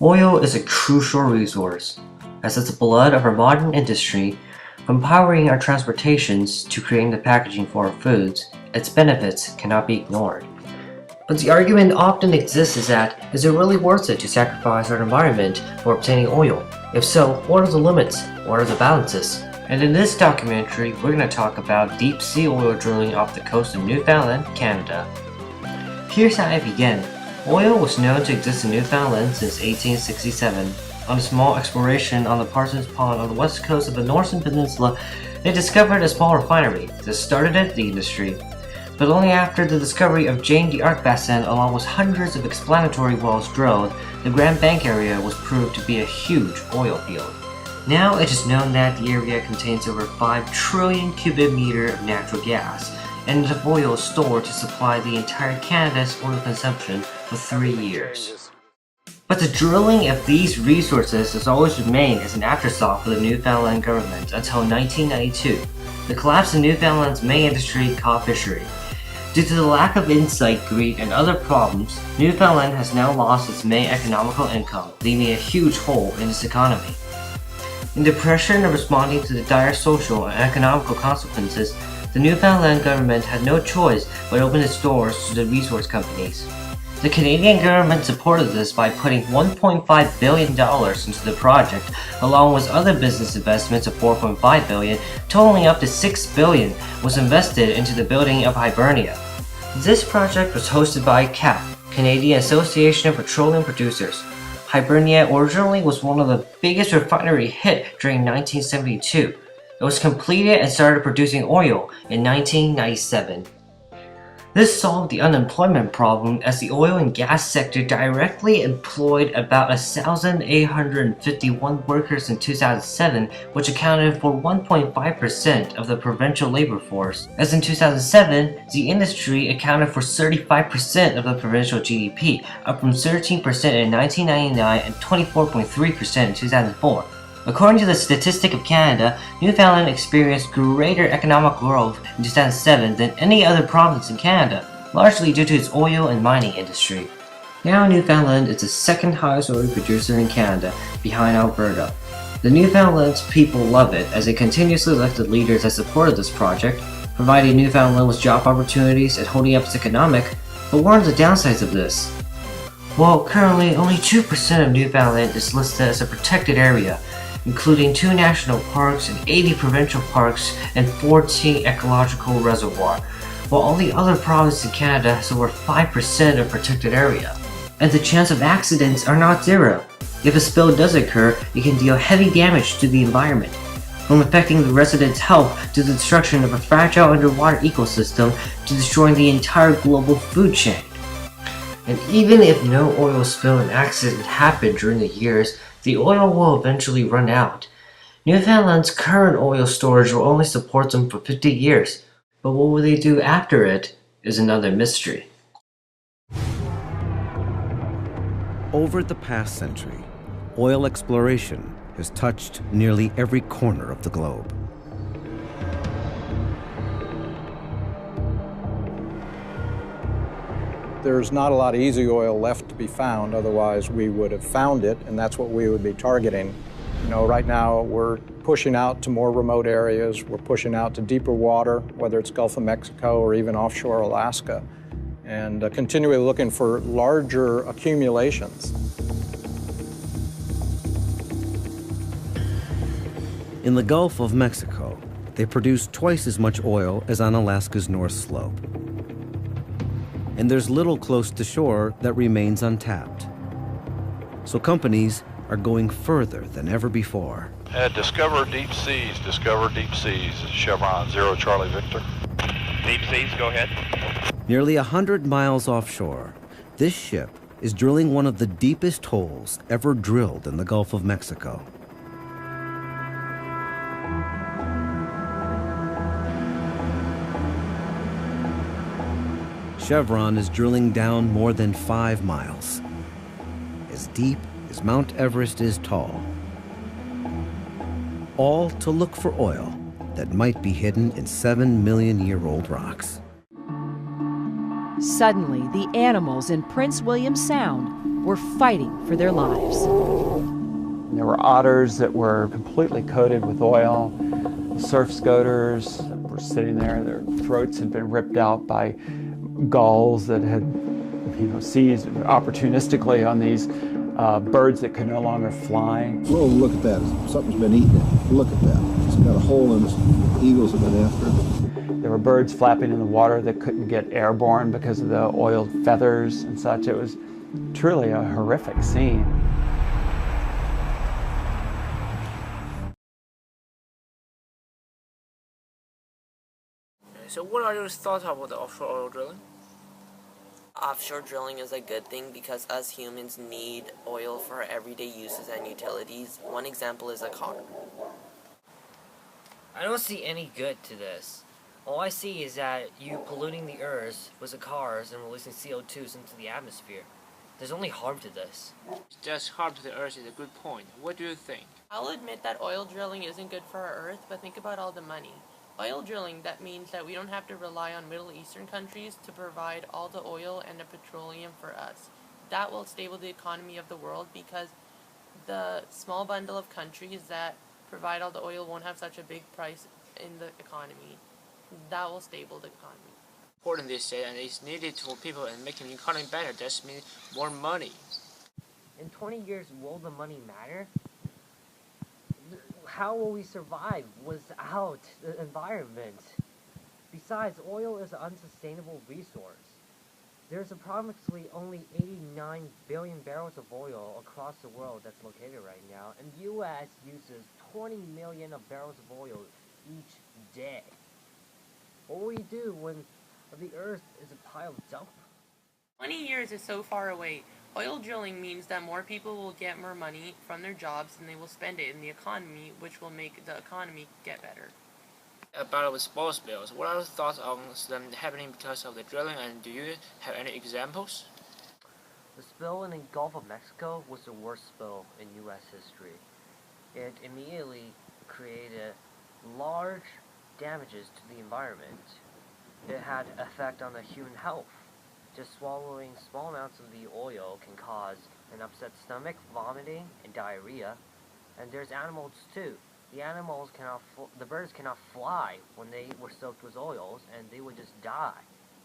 Oil is a crucial resource, as it's the blood of our modern industry. From powering our transportations to creating the packaging for our foods, its benefits cannot be ignored. But the argument often exists is it really worth it to sacrifice our environment for obtaining oil? If so, what are the limits? What are the balances? And in this documentary, we're going to talk about deep sea oil drilling off the coast of Newfoundland, Canada. Here's how it began. Oil was known to exist in Newfoundland since 1867. On a small exploration on the Parsons Pond on the west coast of the Northern Peninsula, they discovered a small refinery that started the industry. But only after the discovery of Jane d'Arc Basin, along with hundreds of explanatory wells drilled, the Grand Bank area was proved to be a huge oil field. Now it is known that the area contains over 5 trillion cubic meters of natural gas, and enough oil is stored to supply the entire Canada's oil consumption for 3 years. But the drilling of these resources has always remained as an afterthought for the Newfoundland government until 1992, the collapse of Newfoundland's main industry, cod fishery. Due to the lack of insight, greed, and other problems, Newfoundland has now lost its main economical income, leaving a huge hole in its economy. In the pressure of responding to the dire social and economical consequences, the Newfoundland government had no choice but open its doors to the resource companies. The Canadian government supported this by putting $1.5 billion into the project, along with other business investments of $4.5 billion, totaling up to $6 billion was invested into the building of Hibernia. This project was hosted by CAP, Canadian Association of Petroleum Producers. Hibernia originally was one of the biggest refinery hit during 1972. It was completed and started producing oil in 1997. This solved the unemployment problem as the oil and gas sector directly employed about 1,851 workers in 2007, which accounted for 1.5% of the provincial labor force. As in 2007, the industry accounted for 35% of the provincial GDP, up from 13% in 1999 and 24.3% in 2004. According to the Statistics of Canada, Newfoundland experienced greater economic growth in 2007 than any other province in Canada, largely due to its oil and mining industry. Now Newfoundland is the second highest oil producer in Canada, behind Alberta. The Newfoundland's people love it as they continuously elected leaders that supported this project, providing Newfoundland with job opportunities and holding up its economic. But what are the downsides of this? Well, currently only 2% of Newfoundland is listed as a protected area, including 2 national parks and 80 provincial parks and 14 ecological reservoirs, while all the other provinces in Canada has over 5% of protected area. And the chance of accidents are not zero. If a spill does occur, it can deal heavy damage to the environment, from affecting the residents' health to the destruction of a fragile underwater ecosystem to destroying the entire global food chain. And even if no oil spill and accident happened during the years, the oil will eventually run out. Newfoundland's current oil storage will only support them for 50 years, but what will they do after it is another mystery. Over the past century, oil exploration has touched nearly every corner of the globe. There's not a lot of easy oil left to be found, otherwise we would have found it, and that's what we would be targeting. You know, right now we're pushing out to more remote areas, we're pushing out to deeper water, whether it's Gulf of Mexico or even offshore Alaska, and continually looking for larger accumulations. In the Gulf of Mexico, they produce twice as much oil as on Alaska's North Slope. And there's little close to shore that remains untapped. So companies are going further than ever before. Discover deep seas, Chevron 0 Charlie Victor. Deep seas, go ahead. Nearly 100 miles offshore, this ship is drilling one of the deepest holes ever drilled in the Gulf of Mexico. Chevron is drilling down more than 5 miles, as deep as Mount Everest is tall, all to look for oil that might be hidden in 7-million-year-old rocks. Suddenly, the animals in Prince William Sound were fighting for their lives. There were otters that were completely coated with oil. Surf scoters were sitting there. Their throats had been ripped out by gulls that had, seized opportunistically on these birds that could no longer fly. Oh, look at that. Something's been eating it. Look at that. It's got a hole in it. The eagles have been after it. There were birds flapping in the water that couldn't get airborne because of the oiled feathers and such. It was truly a horrific scene. So what are your thoughts about the offshore oil drilling? Offshore drilling is a good thing because us humans need oil for our everyday uses and utilities. One example is a car. I don't see any good to this. All I see is that you polluting the earth with the cars and releasing CO2s into the atmosphere. There's only harm to this. Just harm to the earth is a good point. What do you think? I'll admit that oil drilling isn't good for our earth, but think about all the money. Oil drilling, that means that we don't have to rely on Middle Eastern countries to provide all the oil and the petroleum for us. That will stable the economy of the world because the small bundle of countries that provide all the oil won't have such a big price in the economy. That will stable the economy. Important they say, and it's needed for people and making the economy better. Just means more money. In 20 years, will the money matter? How will we survive without the environment? Besides, oil is an unsustainable resource. There's approximately only 89 billion barrels of oil across the world that's located right now, and the U.S. uses 20 million of barrels of oil each day. What will we do when the earth is a pile of dump? 20 years is so far away. Oil drilling means that more people will get more money from their jobs and they will spend it in the economy, which will make the economy get better. About the spoil spills, what are your thoughts on them happening because of the drilling, and do you have any examples? The spill in the Gulf of Mexico was the worst spill in U.S. history. It immediately created large damages to the environment. It had an effect on the human health. Just swallowing small amounts of the oil can cause an upset stomach, vomiting, and diarrhea. And there's animals too. The birds cannot fly when they were soaked with oils, and they would just die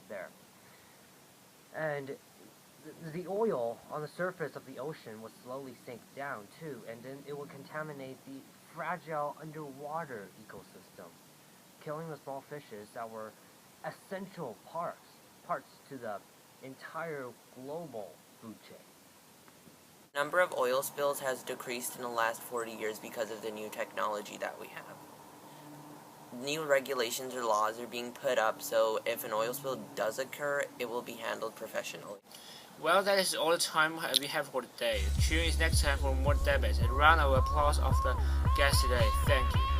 there. And the oil on the surface of the ocean would slowly sink down too, and then it would contaminate the fragile underwater ecosystem, killing the small fishes that were essential parts to the entire global food chain. The number of oil spills has decreased in the last 40 years because of the new technology that we have. New regulations or laws are being put up, so if an oil spill does occur, it will be handled professionally. Well, that is all the time we have for today. Tune in next time for more debates. A round of applause of the guests today. Thank you.